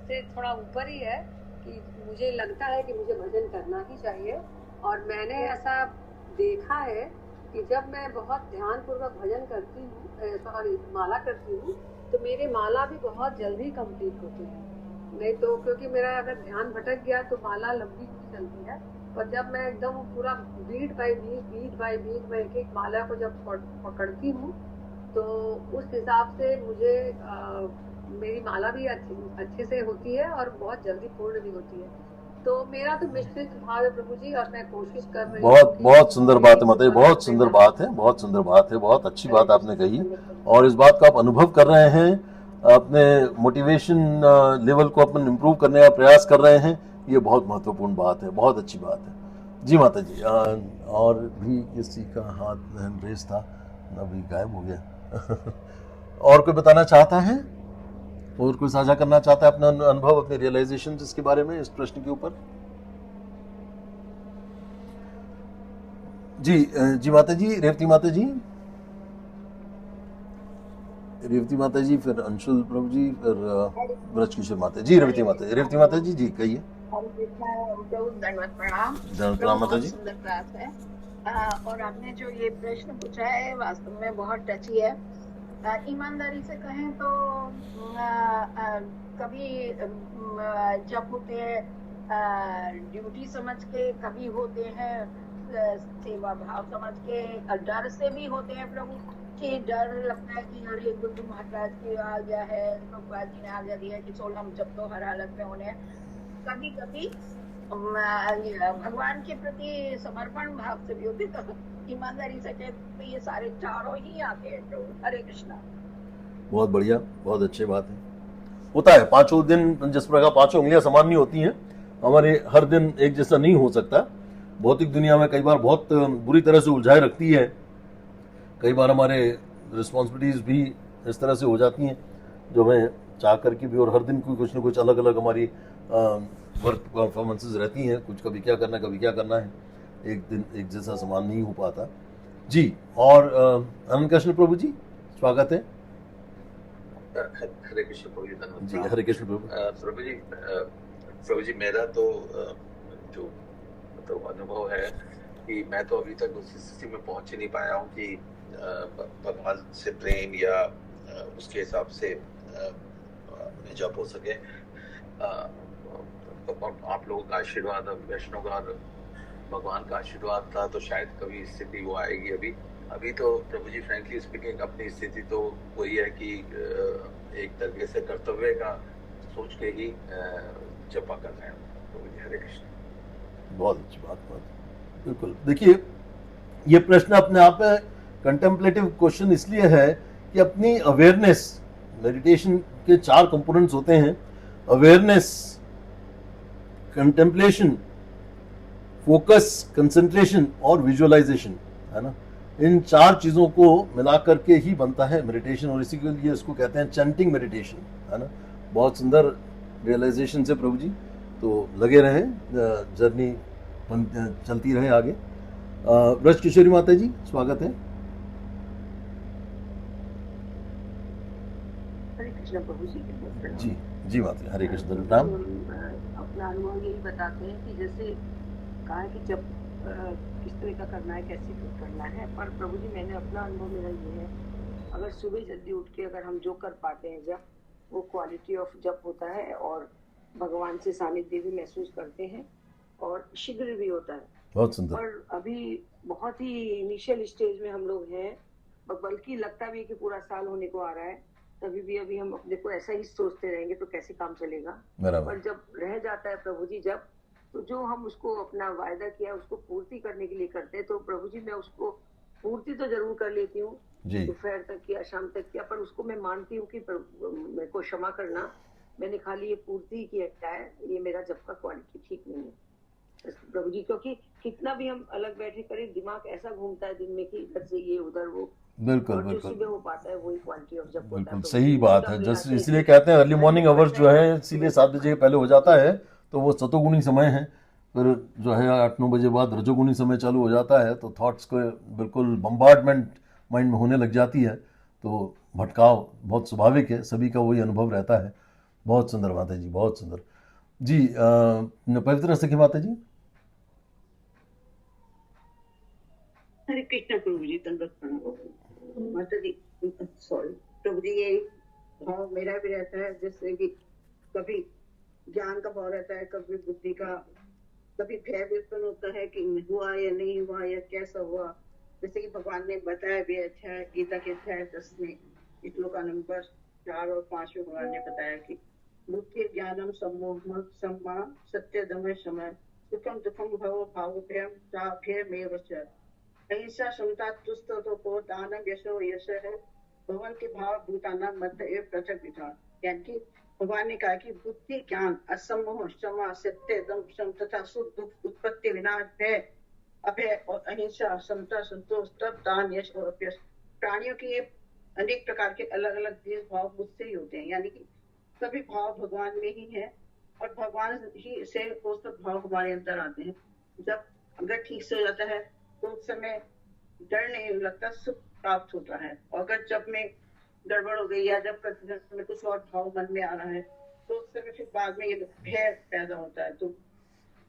से थोड़ा ऊपर ही है कि मुझे लगता है कि मुझे भजन करना ही चाहिए। और मैंने ऐसा देखा है कि जब मैं बहुत ध्यान पूर्वक भजन करती हूँ, माला करती हूँ, तो मेरे माला भी बहुत जल्दी कंप्लीट होते हैं। नहीं तो क्योंकि मेरा अगर ध्यान भटक गया तो माला लंबी नहीं चलती है। पर जब मैं एकदम पूरा बीट बाय बीट में एक एक माला को जब पकड़ती हूँ तो उस हिसाब से मुझे मेरी माला भी अच्छे से होती है और बहुत जल्दी पूर्ण भी होती है। तो मेरा तो मिश्रित भाव है प्रभु जी, और मैं कोशिश कर रही हूँ। बहुत सुंदर बात है माता जी, बहुत सुंदर बात है, बहुत सुंदर बात है, बहुत अच्छी बात आपने कही। और इस बात का आप अनुभव कर रहे हैं, अपने मोटिवेशन लेवल को अपन इम्प्रूव करने का प्रयास कर रहे हैं, ये बहुत महत्वपूर्ण बात है, बहुत अच्छी बात है। जी माता जी, और भी किसी का हाथ हैंड रेस था, अभी गायब हो गया। और कोई बताना चाहता है, और कोई साझा करना चाहता है अपना अनुभव, अपने रियलाइजेशन इसके बारे में, इस प्रश्न के ऊपर? जी माता जी, रेवती माता जी, फिर अंशुल प्रभु जी, फिर ब्रज किशोर माता जी। रेवती माता जी, जी कहिए। धन्यवाद प्रणाम। धन्यवाद प्रणाम माता जी। सुंदर क्लास है। और आपने जो ये प्रश्न पूछा है वास्तव में बहुत टची है। ईमानदारी से कहें तो कभी जब होते हैं ड्यूटी समझ के, कभी होते हैं सेवा भाव समझ के, डर से भी होते हैं प्रभु, कि डर लगता है कि अरे गुरु महाराज की आ गया है, भगवान जी ने आज्ञा दिया है कि 16 जब तो हर हालत में होने। कभी कभी भगवान के प्रति समर्पण भाव से भी होते, तो ईमानदारी से कहते ये सारे चारों ही आते हैं प्रभु। हरे कृष्णा। बहुत बढ़िया, बहुत अच्छी बात है। होता है, पांचों दिन जिस प्रकार पांचों उंगलियां समान नहीं होती हैं, हमारे हर दिन एक जैसा नहीं हो सकता। भौतिक दुनिया में कई बार बहुत बुरी तरह से उलझाए रखती है। कई बार हमारे रिस्पॉन्सिबिलिटीज़ भी इस तरह से हो जाती हैं जो हमें चाह करके भी, और हर दिन कुछ ना कुछ अलग अलग हमारी वर्क परफॉर्मेंसेज रहती हैं, कुछ कभी क्या करना है कभी क्या करना है, एक दिन एक जैसा समान नहीं हो पाता जी। और आनंद कृष्ण प्रभु जी स्वागत है। हरे कृष्ण प्रभु जी, धन्यवाद जी हरे कृष्ण प्रभु। प्रभु जी मेरा तो जो मतलब अनुभव है कि मैं तो अभी तक उस स्थिति में पहुंच ही नहीं पाया हूँ कि भगवान से प्रेम या उसके हिसाब से जप हो सके। आप लोगों का आशीर्वाद, वैष्णव का, भगवान का आशीर्वाद था तो शायद कभी स्थिति वो आएगी। अभी तो प्रभु जी फ्रैंकली स्पीकिंग अपनी स्थिति तो वही है कि एक तरीके से कर्तव्य का सोच के ही जपा कर रहे हैं। प्रभु जी हरे कृष्ण। बहुत अच्छी बात, बहुत बिल्कुल। देखिए ये प्रश्न अपने आप में कंटेम्पलेटिव क्वेश्चन इसलिए है कि अपनी अवेयरनेस, मेडिटेशन के 4 कंपोनेंट्स होते हैं, अवेयरनेस, कंटेम्पलेशन, फोकस, कंसंट्रेशन और विजुअलाइजेशन, है ना। इन 4 चीज़ों को मिला करके ही बनता है मेडिटेशन, और इसी के लिए इसको कहते हैं चैंटिंग मेडिटेशन, है ना। बहुत सुंदर रियलाइजेशन से प्रभु जी, तो लगे रहें, जर्नी चलती रहे आगे। ब्रज किशोरी माता जी स्वागत है। हरे कृष्ण प्रभु जी। जी जी माता, हरे कृष्ण नाम। अपना अनुभव यही बताते हैं कि जैसे कहा कि जब किस तरह का करना है, कैसे करना है, पर प्रभु जी मैंने अपना अनुभव मेरा ये है, अगर सुबह जल्दी उठ के अगर हम जो कर पाते हैं जब, वो क्वालिटी ऑफ जब होता है और भगवान से सानिध्य भी महसूस करते हैं और शीघ्र भी होता है। बहुत सुंदर। और अभी बहुत ही इनिशियल स्टेज में हम लोग हैं, बल्कि लगता भी है कि पूरा साल होने को आ रहा है, तभी भी अभी हम अपने को ऐसा ही सोचते रहेंगे तो कैसे काम चलेगा। पर जब रह जाता है प्रभु जी जब, तो जो हम उसको अपना वायदा किया उसको पूर्ति करने के लिए करते हैं, तो प्रभु जी मैं उसको पूर्ति तो जरूर कर लेती हूँ, दोपहर तक किया, शाम तक किया, पर उसको मैं मानती हूँ कि मेरे को क्षमा करना, मैंने खाली ये पूर्ति किया है, ये मेरा जब का क्वालिटी ठीक नहीं है प्रभु जी। क्योंकि कितना भी हम अलग बैठे करें, दिमाग ऐसा घूमता है दिन में कि इधर से ये उधर वो, बिल्कुल जो सुबह हो पाता है वही क्वालिटी ऑफ जब होता है। बिल्कुल सही बात है। जैसे इसलिए कहते हैं अर्ली मॉर्निंग आवर्स जो है, इसीलिए 7 बजे पहले हो जाता है, तो वो सतोगुणी समय है। फिर जो है 8-9 बजे बाद रजोगुणी समय चालू हो जाता है, तो थॉट्स को बिल्कुल बम्बार्डमेंट माइंड में होने लग जाती है, तो भटकाव बहुत स्वाभाविक है, सभी का वही अनुभव रहता है। बहुत सुंदर माता जी, बहुत सुंदर जी। पवित्र सखी माता जी। हरे कृष्ण प्रभु जी, धन्यवाद माता जी। सॉरी प्रभु जी, ये भाव मेरा भी रहता है, जैसे कि कभी ज्ञान का भाव रहता है, कभी बुद्धि का, कभी भय भी उत्पन्न होता है कि हुआ या नहीं हुआ या कैसा हुआ। जैसे कि भगवान ने बताया भी, अच्छा गीता के अध्याय 10 में श्लोक नंबर 4 और 5 में भगवान ने बताया कि बुद्धि ज्ञानम सम्मोह सम्मा सत्य दम समय सुखम दुखम भव भाव भयम भयमेव च अहिंसा समता तुष्टो दानम यशो यश है भगवान के भाव भूताना मध्य एवं पृथक विधान। यानी कि भगवान ने कहा कि बुद्धि ज्ञान असमोह क्षमा सत्य दम सम तथा सुख दुख उत्पत्ति विनाश भय अभय और अहिंसा समता संतोष तप दान यश और अपयश। प्राणियों के अनेक प्रकार के अलग अलग देश भाव मुझसे ही होते हैं, यानी कि सभी भाव भगवान में ही है और भगवान ही से वो सब भाव हमारे अंदर आते हैं। जब अगर ठीक से हो जाता है तो उस समय डर नहीं लगता, सुख प्राप्त होता है। और अगर जब में गड़बड़ हो गई या जब में कुछ और भाव मन में आ रहा है तो उस समय फिर बाद में ये भय पैदा होता है। तो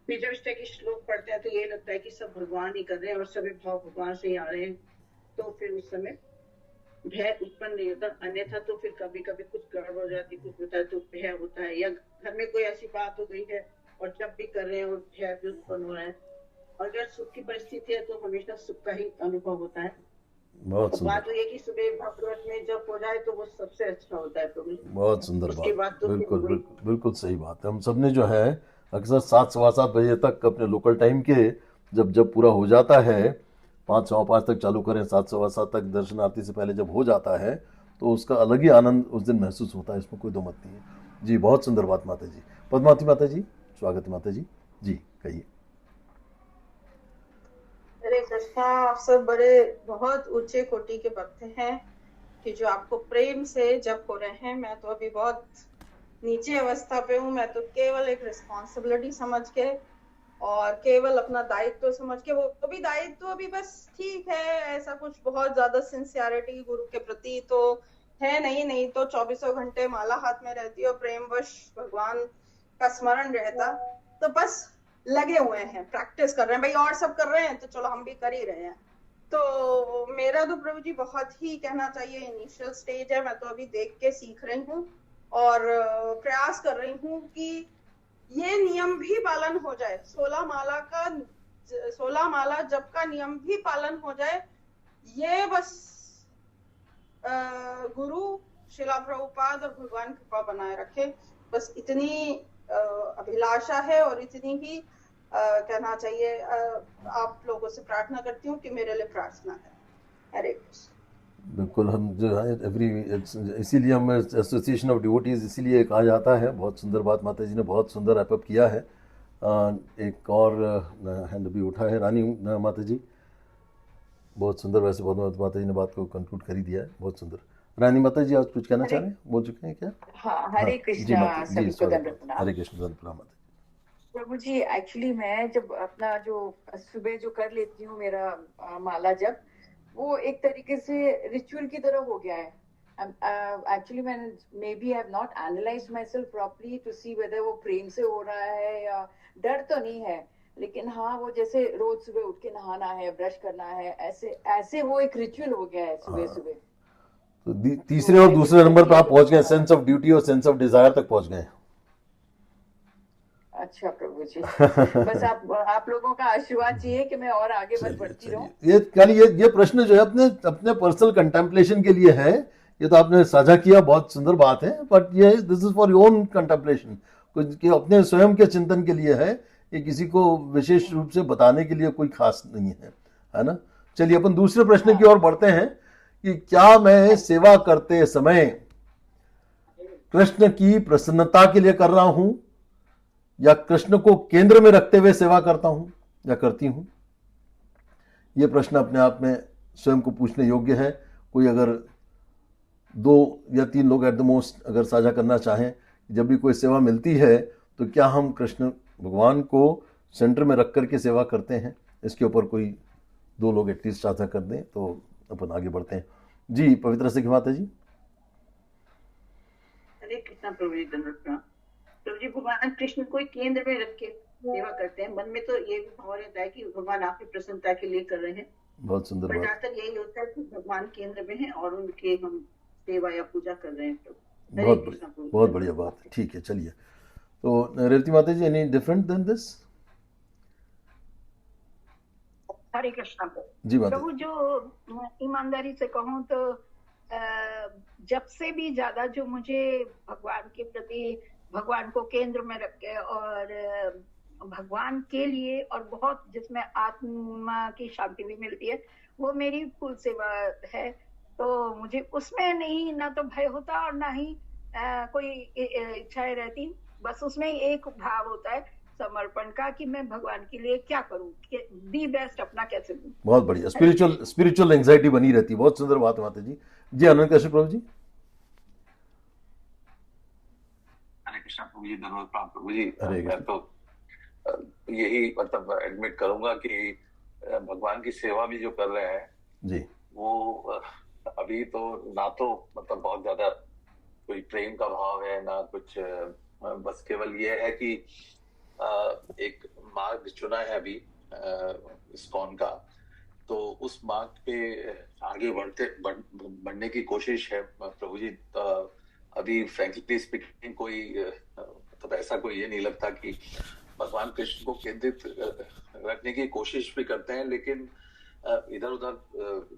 फिर जब इस तरह के श्लोक पढ़ते हैं तो ये लगता है कि सब भगवान ही कर रहे हैं और सभी भाव भगवान से ही आ रहे हैं, तो फिर उस समय भय उत्पन्न नहीं होता। अन्यथा तो फिर कभी कभी कुछ गड़बड़ हो जाती, कुछ होता है तो भय होता है, या घर में कोई ऐसी बात हो गई है और जब भी कर रहे हैं और भय भी उत्पन्न हो रहा है। अगर सुख की परिस्थिति है तो हमेशा सुख का ही अनुभव होता है। बहुत सुंदर। बात ये कि सुबह भगवत में जब हो जाए तो वो सबसे अच्छा होता है। तो बहुत सुंदर बात, तो बिल्कुल बिल्कुल सही बात है। हम सबने जो है अक्सर 7-7:15 बजे तक अपने लोकल टाइम के जब पूरा हो जाता है, 5-5:15 तक चालू करें, 7-7:15 तक दर्शनार्थी से पहले जब हो जाता है तो उसका अलग ही आनंद उस दिन महसूस होता है, इसमें कोई दो मत नहीं है जी। बहुत सुंदर बात माता जी। पद्मावती माता जी स्वागत है माता जी। जी कहिए। हरे कृष्णा। आप सब बड़े बहुत ऊंचे कोटि के भक्त हैं कि जो आपको प्रेम से जब हो रहे हैं। मैं तो अभी बहुत नीचे अवस्था पे हूँ। मैं तो केवल एक रिस्पॉन्सिबिलिटी समझ के और केवल अपना दायित्व समझ के, वो भी दायित्व भी बस ठीक है, ऐसा कुछ बहुत ज्यादा सिंसियरिटी गुरु के प्रति तो है नहीं तो 24 घंटे माला हाथ में रहती और प्रेमवश भगवान का स्मरण रहता, तो बस लगे हुए हैं, प्रैक्टिस कर रहे हैं भाई, और सब कर रहे हैं तो चलो हम भी कर ही रहे हैं। तो मेरा तो प्रभु जी बहुत ही कहना चाहिए इनिशियल स्टेज है। मैं तो अभी देख के सीख रही हूँ और प्रयास कर रही हूँ कि ये नियम भी पालन हो जाए। 16 माला जप का नियम भी पालन हो जाए, ये बस गुरु शिला प्रभुपाद और भगवान कृपा बनाए रखे, बस इतनी अभिलाषा है और इतनी ही कहना चाहिए। आप लोगों से प्रार्थना करती हूँ कि मेरे लिए प्रार्थना करें। हरे कृष्ण। बिल्कुल, हम जो है इसीलिए हम एसोसिएशन ऑफ डिवोटीज इसीलिए कहा जाता है। बहुत सुंदर बात माता जी ने बहुत सुंदर रैपअप किया है। एक और हैंड भी उठा है रानी माता जी, बहुत सुंदर, वैसे बहुत माता जी ने बात को कंक्लूड कर ही दिया है, बहुत सुंदर। रानी माता जी आज कुछ कहना चाह रहे हैं, बोल चुके हैं क्या? हाँ, हरे कृष्णा, सभी को दंडवत प्रणाम। हरे कृष्ण, दंडवत प्रणाम माता जी। प्रभु जी, एक्चुअली मैं जब अपना जो सुबह जो कर लेती हूँ मेरा माला जब, वो एक तरीके से रिचुअल की तरह हो गया है। एक्चुअली मैंने maybe have not analysed myself properly to see whether वो प्रेम से हो रहा है या डर तो नहीं है, लेकिन हाँ वो जैसे रोज सुबह उठ के नहाना है, ब्रश करना है, ऐसे ऐसे वो एक रिचुअल हो गया है सुबह सुबह। तो तीसरे और दूसरे नंबर पर आप पहुंच गए, सेंस ऑफ ड्यूटी और सेंस ऑफ डिजायर तक पहुंच गए। अच्छा प्रभु जी, बस आप लोगों का आशीर्वाद चाहिए कि मैं और आगे बस बढ़ती रहूं। ये प्रश्न जो है अपने पर्सनल कंटेम्पलेशन के लिए है, ये तो आपने साझा किया, बहुत सुंदर बात है, बट ये this is for your own contemplation, कुछ अपने स्वयं के चिंतन के लिए है, ये किसी को विशेष रूप से बताने के लिए कोई खास नहीं है ना। चलिए अपन दूसरे प्रश्न की ओर बढ़ते हैं कि क्या मैं सेवा करते समय कृष्ण की प्रसन्नता के लिए कर रहा हूं या कृष्ण को केंद्र में रखते हुए सेवा करता हूं या करती हूं? यह प्रश्न अपने आप में स्वयं को पूछने योग्य है। कोई अगर 2 या 3 लोग एट द मोस्ट अगर साझा करना चाहें, जब भी कोई सेवा मिलती है तो क्या हम कृष्ण भगवान को सेंटर में रख करके सेवा करते हैं? इसके ऊपर कोई 2 लोग एटलीस्ट साझा कर दें तो अपन आगे बढ़ते हैं। जी पवित्र सिंह माता जी। हरे कृष्णा प्रभु जी, धन्यवाद प्रभु जी। भगवान कृष्ण को केंद्र में रख के सेवा करते हैं। मन में तो ये भी भाव रहता है कि भगवान आपकी प्रसन्नता के लिए कर रहे हैं। बहुत सुंदर बात। ज्यादातर यही होता है कि भगवान केंद्र में है और उनके हम सेवा या पूजा कर रहे हैं। बहुत बढ़िया बात है। ठीक है, चलिए तो रेवती माता जी, एनी डिफरेंट देन दिस? हरे कृष्णा जी माता। प्रभु, जो ईमानदारी से कहूँ तो जब से भी ज्यादा जो मुझे भगवान के प्रति, भगवान को केंद्र में रख के और भगवान के लिए, और बहुत जिसमें आत्मा की शांति भी मिलती है, वो मेरी कुल सेवा है। तो मुझे उसमें नहीं ना तो भय होता और ना ही कोई इच्छाएं रहती, बस उसमें एक भाव होता है समर्पण का कि मैं भगवान के लिए क्या करूं, दी बेस्ट अपना कैसे दूं। बहुत बढ़िया, स्पिरिचुअल एंजाइटी बनी रहती है। बहुत सुंदर बात है माता जी। जी आनंद कश्यप प्रभु जी। हरे कृष्णा प्रभु जी, धन्यवाद प्रभु जी। हरे मैं तो यही मतलब एडमिट करूंगा कि भगवान की सेवा भी जो कर रहे हैं जी, वो अभी तो ना तो मतलब बहुत ज्यादा कोई प्रेम का भाव है ना कुछ, बस केवल ये है कि एक मार्ग चुना है अभी इस्कॉन का, तो उस मार्ग पे आगे बढ़ने की कोशिश है प्रभु जी। अभी फ्रैंकली स्पीकिंग कोई मतलब ऐसा कोई ये नहीं लगता कि भगवान कृष्ण को केंद्रित रखने की कोशिश भी करते हैं, लेकिन इधर उधर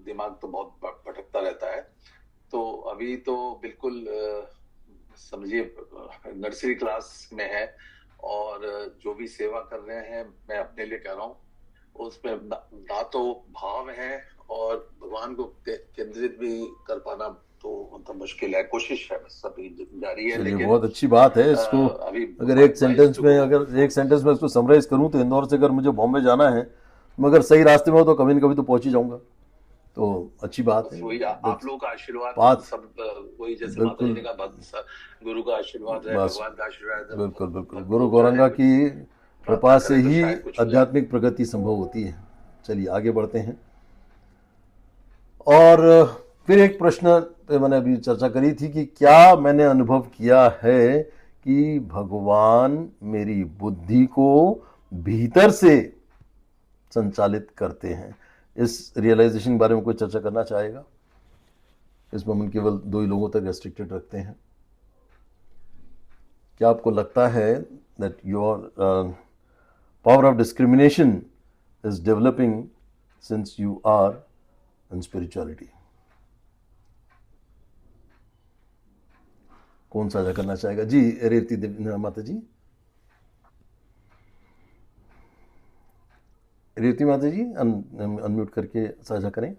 दिमाग तो बहुत भटकता रहता है। तो अभी तो बिल्कुल समझिए नर्सरी क्लास में है, और जो भी सेवा कर रहे हैं मैं अपने लिए कह रहा हूँ, उसमें ना तो भाव है और भगवान को केंद्रित भी कर पाना तो मतलब मुश्किल है। कोशिश है, बस अभी जारी है। लेकिन बहुत अच्छी बात है। इसको अगर एक सेंटेंस में इसको समराइज करूं तो इंदौर से अगर मुझे बॉम्बे जाना है, मगर सही रास्ते में हो तो कभी न कभी तो पहुंच ही जाऊंगा। तो अच्छी बात है। वही आप लोगों का आशीर्वाद बात सब वही जैसे माता जी ने कहा गुरु का आशीर्वाद है, बस भगवान का आशीर्वाद है। बिल्कुल बिल्कुल, गुरु गौरंगा की कृपा प्रार्थना से करें तो ही शायद कुछ हो जाए। आध्यात्मिक प्रगति संभव होती है। चलिए आगे बढ़ते हैं। और फिर एक प्रश्न पे मैंने अभी चर्चा करी थी कि क्या मैंने अनुभव किया है कि भगवान मेरी बुद्धि को भीतर से संचालित करते हैं। इस रियलाइजेशन के बारे में कोई चर्चा करना चाहेगा? इसमें हम केवल 2 ही लोगों तक रेस्ट्रिक्टेड रखते हैं। क्या आपको लगता है that your power of discrimination is developing since you are in spirituality? कौन साझा करना चाहेगा? जी रेवती माता जी। रेवती माता जी अनम्यूट करके साझा करें।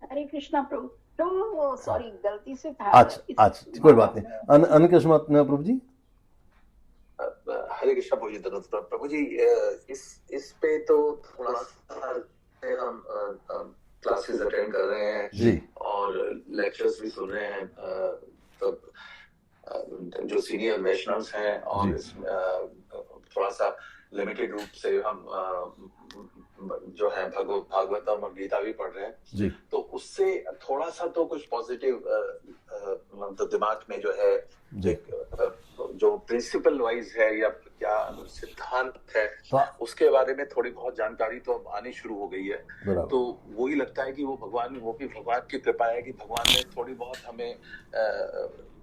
हरे कृष्णा प्रभु। तो सॉरी गलती से था। अच्छा कोई बात नहीं। अनकृष्ण प्रभु जी। हरे कृष्णा प्रभु जी। प्रभु जी इस पे तो थोड़ा सा हम क्लासेस अटेंड कर रहे हैं जी और लेक्चर्स भी सुन रहे हैं तो जो सीनियर वैष्णव्स हैं और इसमें थोड़ा सा लिमिटेड रूप से हम जो है भागवतम और गीता भी पढ़ रहे हैं जी। तो उससे थोड़ा सा तो कुछ पॉजिटिव मतलब दिमाग में जो है जो प्रिंसिपल वाइज है या क्या सिद्धांत है उसके बारे में थोड़ी बहुत जानकारी तो अब आनी शुरू हो गई है। तो वही लगता है कि वो भी भगवान की कृपा है कि भगवान ने थोड़ी बहुत हमें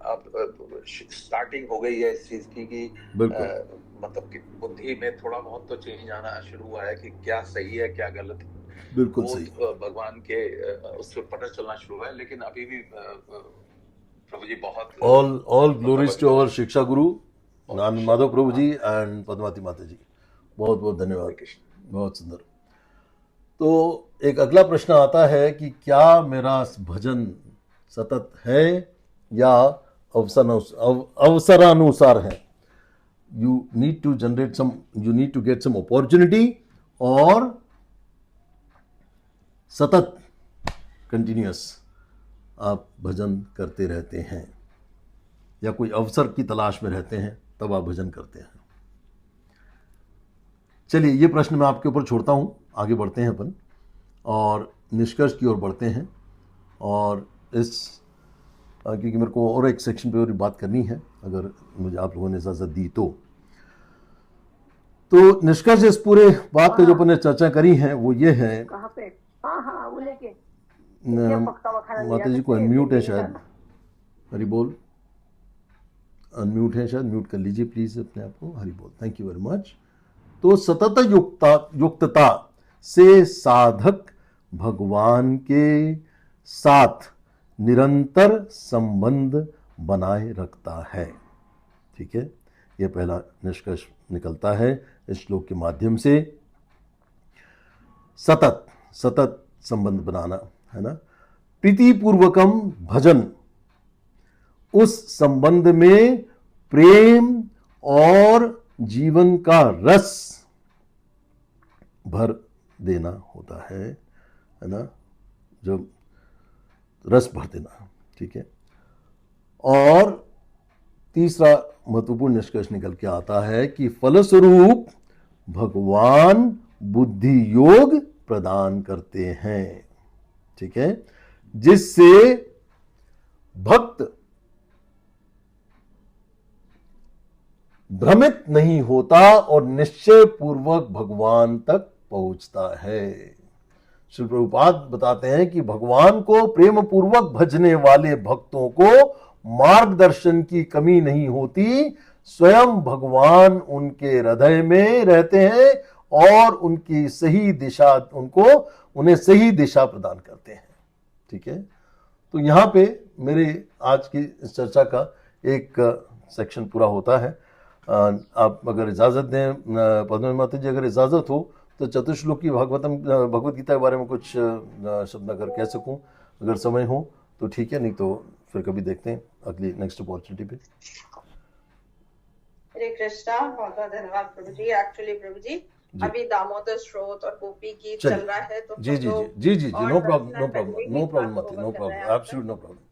अब स्टार्टिंग हो गई है इस चीज की मतलब कि बुद्धि में थोड़ा बहुत तो चेंज आना शुरू हुआ है कि क्या सही है क्या गलत है। बिल्कुल सही। भगवान के उससे पता चलना शुरू है। लेकिन अभी भी प्रभु जी बहुत ऑल ग्लोरीज टू आवर शिक्षा गुरु आनंद माधव प्रभु जी एंड पद्मावती माता जी। बहुत बहुत धन्यवाद। बहुत सुंदर। तो एक अगला प्रश्न आता है कि क्या मेरा भजन सतत है या अवसरानुसार है? You need to generate some, you need to get some opportunity और सतत कंटिन्यूअस आप भजन करते रहते हैं या कोई अवसर की तलाश में रहते हैं तब आप भजन करते हैं। चलिए ये प्रश्न मैं आपके ऊपर छोड़ता हूँ। आगे बढ़ते हैं अपन और निष्कर्ष की ओर बढ़ते हैं। और इस क्योंकि मेरे को और एक सेक्शन पे और बात करनी है अगर मुझे आप लोगों ने इजाज़त दी तो निष्कर्ष इस पूरे बात पे जो अपन ने चर्चा करी है वो ये है। कहाँ पे? हाँ वो लेके माता जी को अनम्यूट है शायद। हरि बोल। अनम्यूट है शायद, म्यूट कर लीजिए प्लीज अपने आप को। हरि बोल। Thank you very much. तो सतत युक्तता से साधक भगवान के साथ निरंतर संबंध बनाए रखता है। ठीक है, यह पहला निष्कर्ष निकलता है इस श्लोक के माध्यम से। सतत संबंध बनाना है ना। प्रीतिपूर्वकम भजन, उस संबंध में प्रेम और जीवन का रस भर देना होता है ना, जब रस भर देना। ठीक है। और तीसरा महत्वपूर्ण निष्कर्ष निकल के आता है कि फलस्वरूप भगवान बुद्धि योग प्रदान करते हैं। ठीक है, जिससे भक्त भ्रमित नहीं होता और निश्चय पूर्वक भगवान तक पहुंचता है। श्री प्रभुपाद बताते हैं कि भगवान को प्रेम पूर्वक भजने वाले भक्तों को मार्गदर्शन की कमी नहीं होती। स्वयं भगवान उनके हृदय में रहते हैं और उनकी सही दिशा उन्हें सही दिशा प्रदान करते हैं। ठीक है, तो यहाँ पे मेरे आज की इस चर्चा का एक सेक्शन पूरा होता है। आप अगर इजाजत दें पद्मावती माता जी, अगर इजाजत हो तो चतुश्लोकी भगवत गीता के बारे में कुछ शब्द अगर कह सकूं, अगर समय हो तो ठीक है, नहीं तो फिर कभी देखते हैं अगली नेक्स्ट अपॉर्चुनिटी पे। हरे कृष्णा, बहुत बहुत धन्यवाद प्रभु जी। एक्चुअली प्रभु जी जी। अभी दामोदर स्रोत और गोपी गीत चलिए। चल रहा है तो जी हम जी लोग जी जी जी जी, और no 10 problem, no minute problem, पहले ही नो प्रॉब्लम बात मत, ओवर नो कर रहे प्रॉब्लम, हैं आपका। Absolute no problem.